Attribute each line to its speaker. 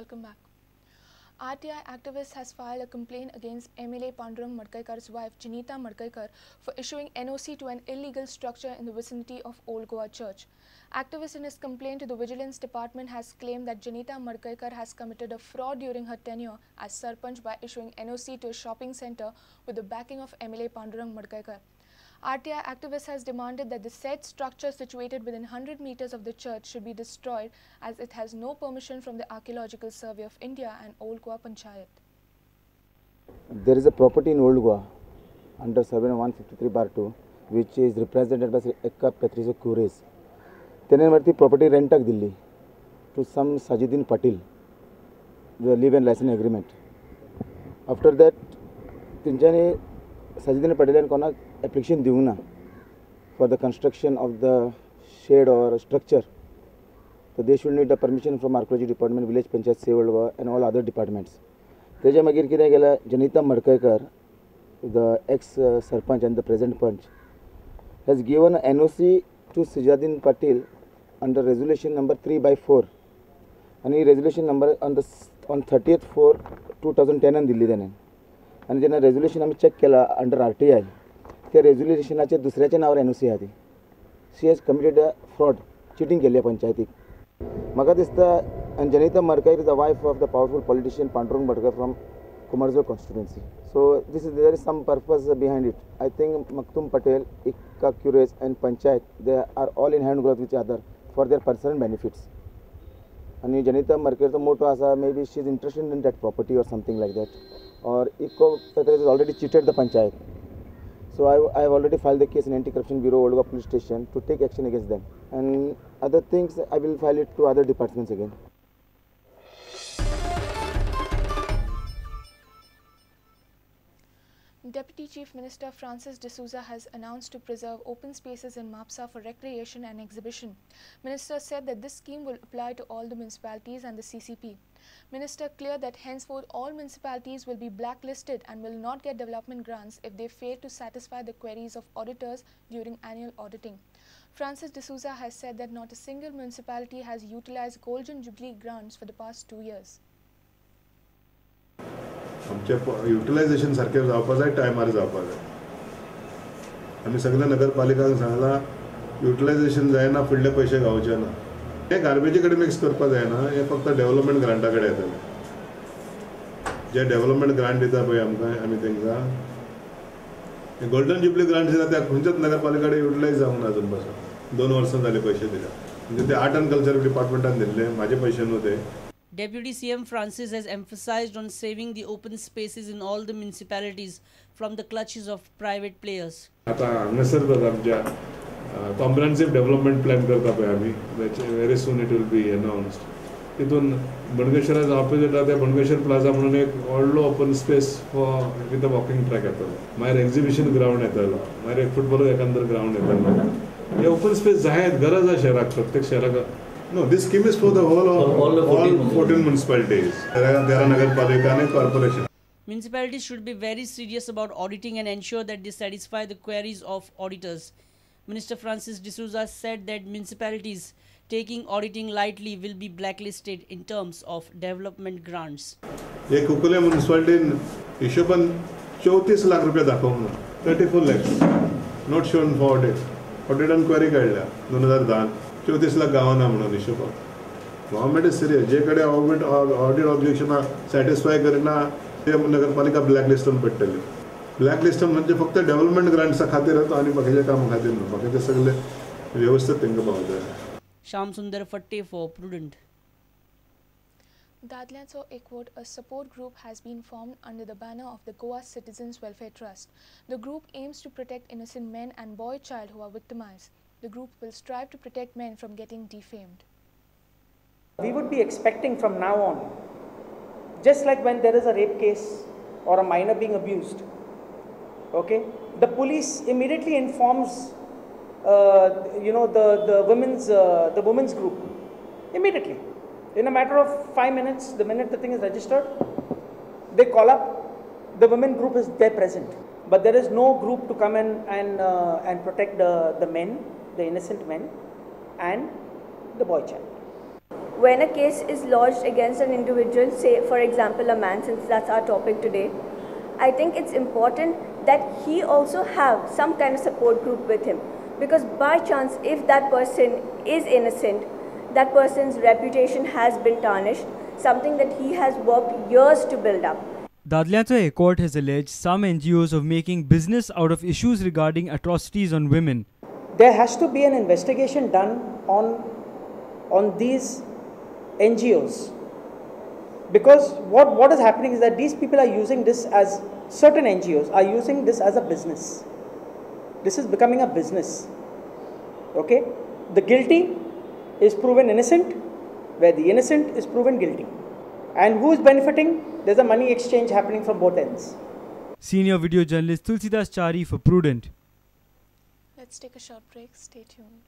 Speaker 1: Welcome back. RTI Activist has filed a complaint against MLA Pandurang Madkaikar's wife Jenita Madkaikar for issuing NOC to an illegal structure in the vicinity of Old Goa Church. Activist in his complaint to the Vigilance Department has claimed that Jenita Madkaikar has committed a fraud during her tenure as Sarpanch by issuing NOC to a shopping centre with the backing of MLA Pandurang Madkaikar. RTI Activist has demanded that the said structure situated within 100 meters of the church should be destroyed as it has no permission from the Archaeological Survey of India and Old Goa Panchayat.
Speaker 2: There is a property in Old Goa under Survey 153/2 which is represented by Ekka Patricia Kures. Tenenvarti property rentak Delhi to some Sajidin Patil, the live and license agreement. After that, Tinjani Sajidin Patil and Kona application diuna for the construction of the shed or structure. So they should need a permission from Archaeology Department, Village Panchayat, Old Goa and all other departments. Teja Magir Kida Gela Jenita Madkaikar, the ex-Sarpanch and the present Panch, has given an NOC to Sajidin Patil under resolution number 3/4. And the resolution number on 30/4/2010 and Delhi then. And then a resolution I check under RTI. The resolution is दुसऱ्याच्या नावावर NOC आधी. She has committed a fraud, cheating केली पंचायतीक. म्हाका दिसता and Jenita Madkaikar is the wife of the powerful politician Pandurang Madkaikar from Kumarjo constituency. So there is some purpose behind it. I think Maktum Patel, Ikka Kures and Panchayat, they are all in hand with each other for their personal benefits. And Jenita Madkaikar moto asa, maybe she is interested in that property or something like that. Or Ikko Patel has already cheated the Panchayat. So I have already filed the case in Anti-Corruption Bureau, Old Goa Police Station, to take action against them. And other things, I will file it to other departments again.
Speaker 1: Deputy Chief Minister Francis D'Souza has announced to preserve open spaces in Mapsa for recreation and exhibition. Minister said that this scheme will apply to all the municipalities and the CCP. Minister cleared that henceforth all municipalities will be blacklisted and will not get development grants if they fail to satisfy the queries of auditors during annual auditing. Francis D'Souza has said that not a single municipality has utilized Golden Jubilee grants for the past 2 years.
Speaker 3: आमचे utilisation सारखे जावपाक जाय, टायमार जावपाक जाय. आमी सगळ्या नगरपालिकांक Sangla utilisation जायना, फुडले पयशे गावचे ना. हे गार्बेजी कडेन मिक्स करपाक जायना, हे फक्त डेव्हलपमेंट ग्रांटा कडेन येतले. जे डेव्हलपमेंट ग्रांट दिता पळय आमकां, आमी तांकां गोल्डन जुबली ग्रांट दिता त्या खंयच्याच नगरपालिका कडेन युटिलायज जावंक ना अजून पासून. 2 वर्सां जाली पयशे दिल्या. म्हणजे ते आर्ट एंड कल्चर डिपार्टमेंटान दिल्ले, म्हाजे पयशे न्हू ते.
Speaker 4: Deputy CM Francis has emphasized on saving the open spaces in all the municipalities from the clutches of private players.
Speaker 3: आता हांगासर आमच्या कॉम्प्रिहेन्सिव्ह डेव्हलपमेंट प्लॅन करता पळय आमी, very soon it will be announced. तितून बणगेश्वराच्या ऑपोजिट त्या बणगेश्वर प्लाझा म्हणून एक व्हडलो open space with a walking track येतलो. मागीर एक्झिबिशन ग्राउंड येतलो, मागीर एक फुटबॉल एकांतर ग्राउंड येतलो. हे ओपन स्पेस जाय, गरज आहे शहराक, प्रत्येक शहराक. No, this scheme is for the whole of all 14 municipalities. There are nagarpalika and corporation.
Speaker 4: Municipalities should be very serious about auditing and ensure that they satisfy the queries of auditors. Minister Francis D'Souza said that municipalities taking auditing lightly will be blacklisted in terms of development grants.
Speaker 3: एक कुकुले municipality हिशोबान 34 lakh रुपये दाखवून 34 lakhs not shown for audit. Auditan query काढल्या 2010. 34 लाख गावांना म्हणून हिशोबान. Government is serious. जे कडे audit objection satisfy करिना ते नगरपालिका ब्लॅकलिस्टन पडटली. ब्लॅकलिस्टन म्हणजे फक्त डेव्हलपमेंट ग्रांट्सा खातीर येतो आनी बाकीच्या कामां खातीर न्हू. बाकीचे सगळे व्यवस्थित तांकां पावूंक जाय.
Speaker 4: Shyam Sundar Fatte for Prudent.
Speaker 1: Dadlyancho Ekvot, a support group, has been formed under the banner of the Goa Citizens Welfare Trust. The group aims to protect innocent men and boy child who are victimized. The group will strive to protect men from getting defamed.
Speaker 5: We would be expecting from now on, just like when there is a rape case or a minor being abused, okay, the police immediately informs the women's group immediately. In a matter of 5 minutes, the minute the thing is registered, they call up, the women group is there present. But there is no group to come in and protect the men, the innocent men and the boy child.
Speaker 6: when a case is lodged against an individual, say for example a man, since that's our topic today, I think it's important that he also have some kind of support group with him, because by chance if that person is innocent, that person's reputation has been tarnished, something that he has worked years to build up.
Speaker 7: The Adliata High Court has alleged some NGOs of making business out of issues regarding atrocities on women.
Speaker 5: There has to be an investigation done on these NGOs, because what is happening is that these people are using this as, certain NGOs are using this as a business. This is becoming a business. Okay? The guilty is proven innocent, where the innocent is proven guilty. And who is benefiting? There's a money exchange happening from both ends.
Speaker 7: Senior video journalist Tulsidas Chari for Prudent.
Speaker 1: Let's take a short break. Stay tuned.